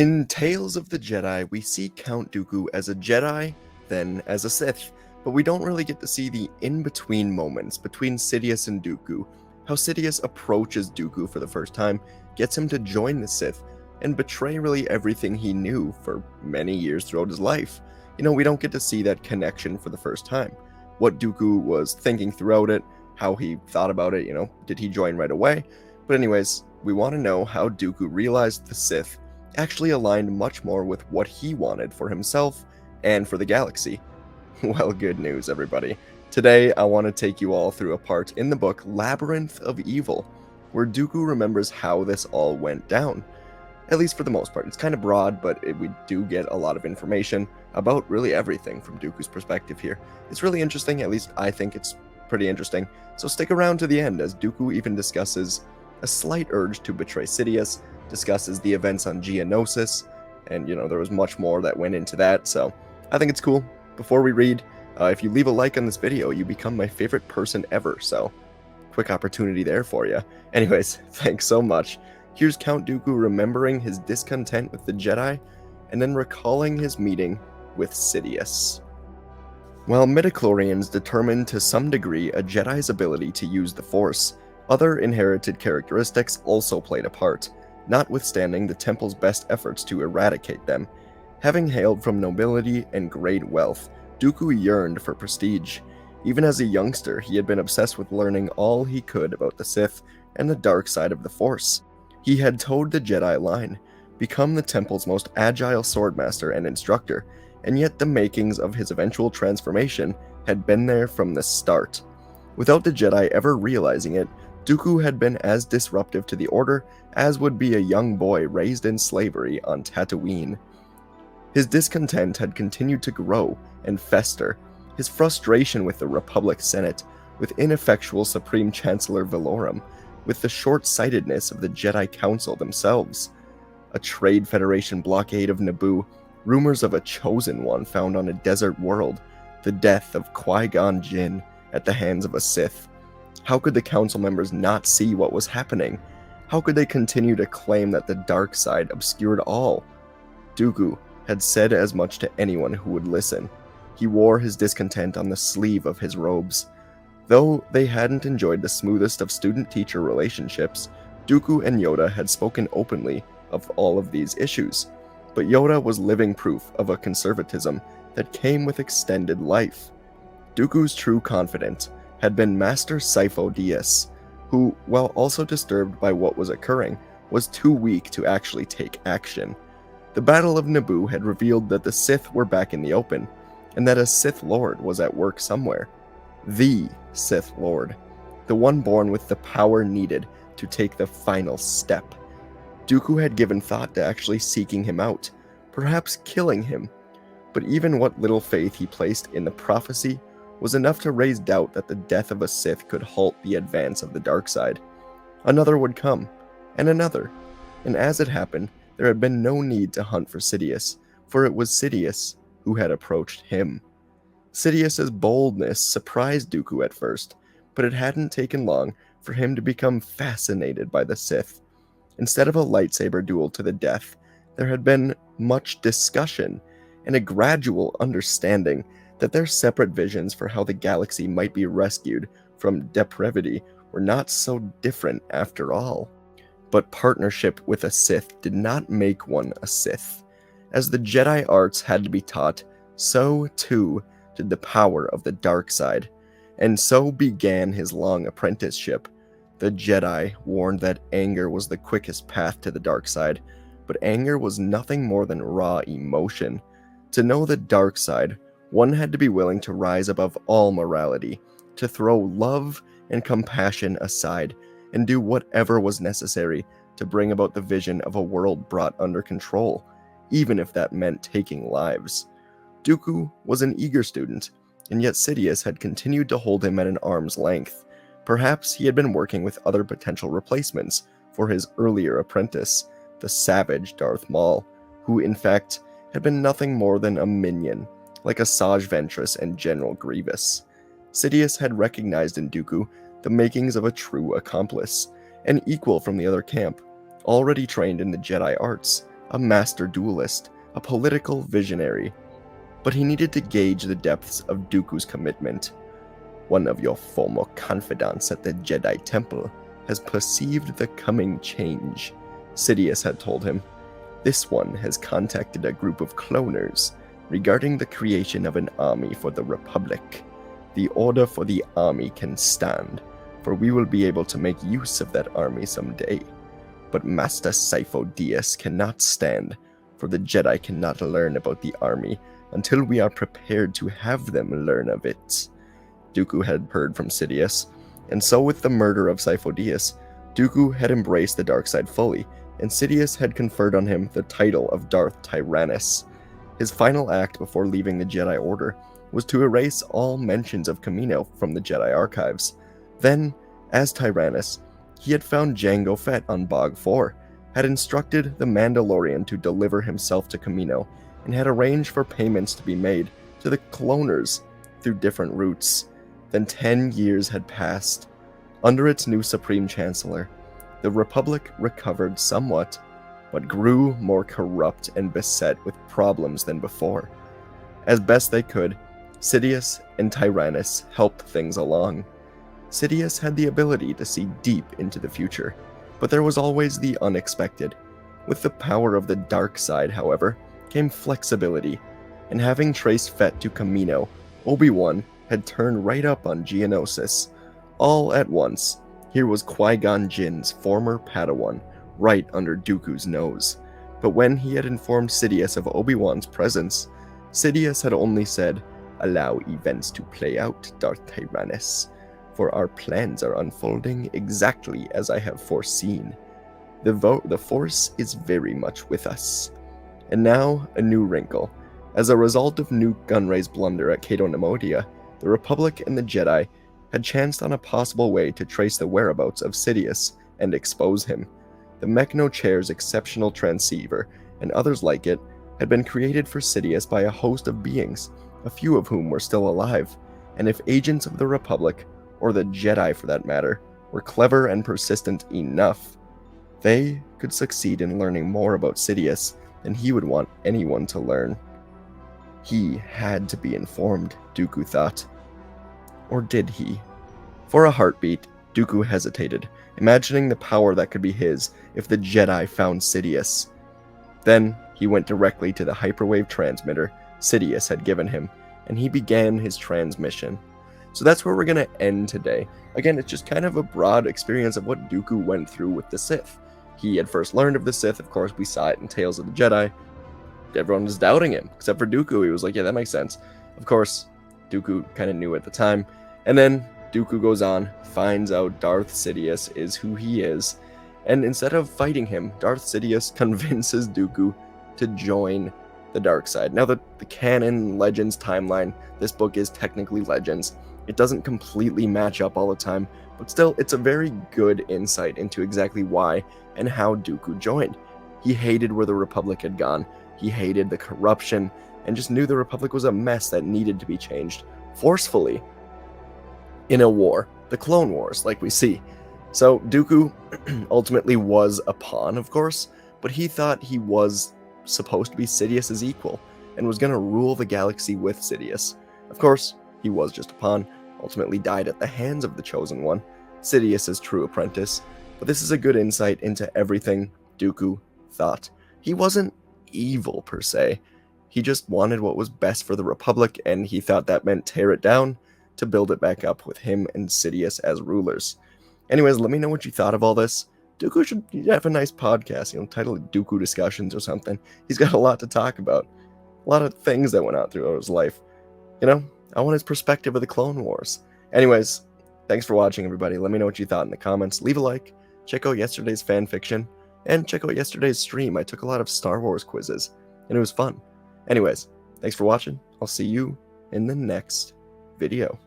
In Tales of the Jedi, we see Count Dooku as a Jedi, then as a Sith, but we don't really get to see the in-between moments between Sidious and Dooku, how Sidious approaches Dooku for the first time, gets him to join the Sith, and betray really everything he knew for many years throughout his life. We don't get to see that connection for the first time. What Dooku was thinking throughout it, how he thought about it, did he join right away? But anyways, we want to know how Dooku realized the Sith actually aligned much more with what he wanted for himself and for the galaxy. Well, good news, everybody. Today, I want to take you all through a part in the book Labyrinth of Evil, where Dooku remembers how this all went down. At least for the most part. It's kind of broad, but we do get a lot of information about really everything from Dooku's perspective here. It's really interesting, at least I think it's pretty interesting, so stick around to the end as Dooku even discusses a slight urge to betray Sidious, discusses the events on Geonosis, and there was much more that went into that, so I think it's cool. Before we read, if you leave a like on this video, you become my favorite person ever, so quick opportunity there for you. Anyways, thanks so much. Here's Count Dooku remembering his discontent with the Jedi, and then recalling his meeting with Sidious. While midichlorians determined to some degree a Jedi's ability to use the Force, other inherited characteristics also played a part, notwithstanding the Temple's best efforts to eradicate them. Having hailed from nobility and great wealth, Dooku yearned for prestige. Even as a youngster, he had been obsessed with learning all he could about the Sith and the dark side of the Force. He had towed the Jedi line, become the Temple's most agile swordmaster and instructor, and yet the makings of his eventual transformation had been there from the start. Without the Jedi ever realizing it, Dooku had been as disruptive to the Order as would be a young boy raised in slavery on Tatooine. His discontent had continued to grow and fester, his frustration with the Republic Senate, with ineffectual Supreme Chancellor Valorum, with the short-sightedness of the Jedi Council themselves. A Trade Federation blockade of Naboo, rumors of a Chosen One found on a desert world, the death of Qui-Gon Jinn at the hands of a Sith. How could the council members not see what was happening? How could they continue to claim that the dark side obscured all? Dooku had said as much to anyone who would listen. He wore his discontent on the sleeve of his robes. Though they hadn't enjoyed the smoothest of student-teacher relationships, Dooku and Yoda had spoken openly of all of these issues. But Yoda was living proof of a conservatism that came with extended life. Dooku's true confidant had been Master Sifo Dyas, who, while also disturbed by what was occurring, was too weak to actually take action. The Battle of Naboo had revealed that the Sith were back in the open, and that a Sith Lord was at work somewhere. The Sith Lord, the one born with the power needed to take the final step. Dooku had given thought to actually seeking him out, perhaps killing him, but even what little faith he placed in the prophecy was enough to raise doubt that the death of a Sith could halt the advance of the dark side. Another would come, and another, and as it happened, there had been no need to hunt for Sidious, for it was Sidious who had approached him. Sidious's boldness surprised Dooku at first, but it hadn't taken long for him to become fascinated by the Sith. Instead of a lightsaber duel to the death, there had been much discussion and a gradual understanding that their separate visions for how the galaxy might be rescued from depravity were not so different after all. But partnership with a Sith did not make one a Sith. As the Jedi arts had to be taught, so too did the power of the dark side, and so began his long apprenticeship. The Jedi warned that anger was the quickest path to the dark side, but anger was nothing more than raw emotion. To know the dark side, one had to be willing to rise above all morality, to throw love and compassion aside, and do whatever was necessary to bring about the vision of a world brought under control, even if that meant taking lives. Dooku was an eager student, and yet Sidious had continued to hold him at an arm's length. Perhaps he had been working with other potential replacements for his earlier apprentice, the savage Darth Maul, who in fact had been nothing more than a minion, like Asajj Ventress and General Grievous. Sidious had recognized in Dooku the makings of a true accomplice, an equal from the other camp, already trained in the Jedi arts, a master duelist, a political visionary. But he needed to gauge the depths of Dooku's commitment. One of your former confidants at the Jedi Temple has perceived the coming change, Sidious had told him. This one has contacted a group of cloners regarding the creation of an army for the Republic. The order for the army can stand, for we will be able to make use of that army someday. But Master Sidious cannot stand, for the Jedi cannot learn about the army until we are prepared to have them learn of it. Dooku had heard from Sidious, and so with the murder of Sidious, Dooku had embraced the dark side fully, and Sidious had conferred on him the title of Darth Tyrannus. His final act before leaving the Jedi Order was to erase all mentions of Kamino from the Jedi archives. Then, as Tyrannus, he had found Jango Fett on Bog 4, had instructed the Mandalorian to deliver himself to Kamino, and had arranged for payments to be made to the cloners through different routes. Then 10 years had passed. Under its new Supreme Chancellor, the Republic recovered somewhat, but grew more corrupt and beset with problems than before. As best they could, Sidious and Tyrannus helped things along. Sidious had the ability to see deep into the future, but there was always the unexpected. With the power of the dark side, however, came flexibility, and having traced Fett to Kamino, Obi-Wan had turned right up on Geonosis. All at once, here was Qui-Gon Jinn's former Padawan, right under Dooku's nose. But when he had informed Sidious of Obi-Wan's presence, Sidious had only said, "Allow events to play out, Darth Tyrannus, for our plans are unfolding exactly as I have foreseen. The Force is very much with us." And now, a new wrinkle. As a result of Nute Gunray's blunder at Cato Nemodia, the Republic and the Jedi had chanced on a possible way to trace the whereabouts of Sidious and expose him. The Mechno Chair's exceptional transceiver, and others like it, had been created for Sidious by a host of beings, a few of whom were still alive, and if agents of the Republic, or the Jedi for that matter, were clever and persistent enough, they could succeed in learning more about Sidious than he would want anyone to learn. He had to be informed, Dooku thought. Or did he? For a heartbeat, Dooku hesitated, imagining the power that could be his if the Jedi found Sidious. Then he went directly to the hyperwave transmitter Sidious had given him, and he began his transmission. So that's where we're going to end today. Again, it's just kind of a broad experience of what Dooku went through with the Sith. He had first learned of the Sith, of course, we saw it in Tales of the Jedi. Everyone was doubting him, except for Dooku. He was like, yeah, that makes sense. Of course, Dooku kind of knew at the time. And then Dooku goes on, finds out Darth Sidious is who he is, and instead of fighting him, Darth Sidious convinces Dooku to join the dark side. Now, the canon Legends timeline, this book is technically Legends. It doesn't completely match up all the time, but still, it's a very good insight into exactly why and how Dooku joined. He hated where the Republic had gone. He hated the corruption, and just knew the Republic was a mess that needed to be changed forcefully in a war, the Clone Wars, like we see. So Dooku ultimately was a pawn, of course, but he thought he was supposed to be Sidious's equal, and was going to rule the galaxy with Sidious. Of course, he was just a pawn, ultimately died at the hands of the Chosen One, Sidious's true apprentice, but this is a good insight into everything Dooku thought. He wasn't evil, per se. He just wanted what was best for the Republic, and he thought that meant tear it down to build it back up with him and Sidious as rulers. Anyways, let me know what you thought of all this. Dooku should have a nice podcast, titled Dooku Discussions or something. He's got a lot to talk about. A lot of things that went out throughout his life. I want his perspective of the Clone Wars. Anyways, thanks for watching, everybody. Let me know what you thought in the comments. Leave a like. Check out yesterday's fan fiction. And check out yesterday's stream. I took a lot of Star Wars quizzes, and it was fun. Anyways, thanks for watching. I'll see you in the next video.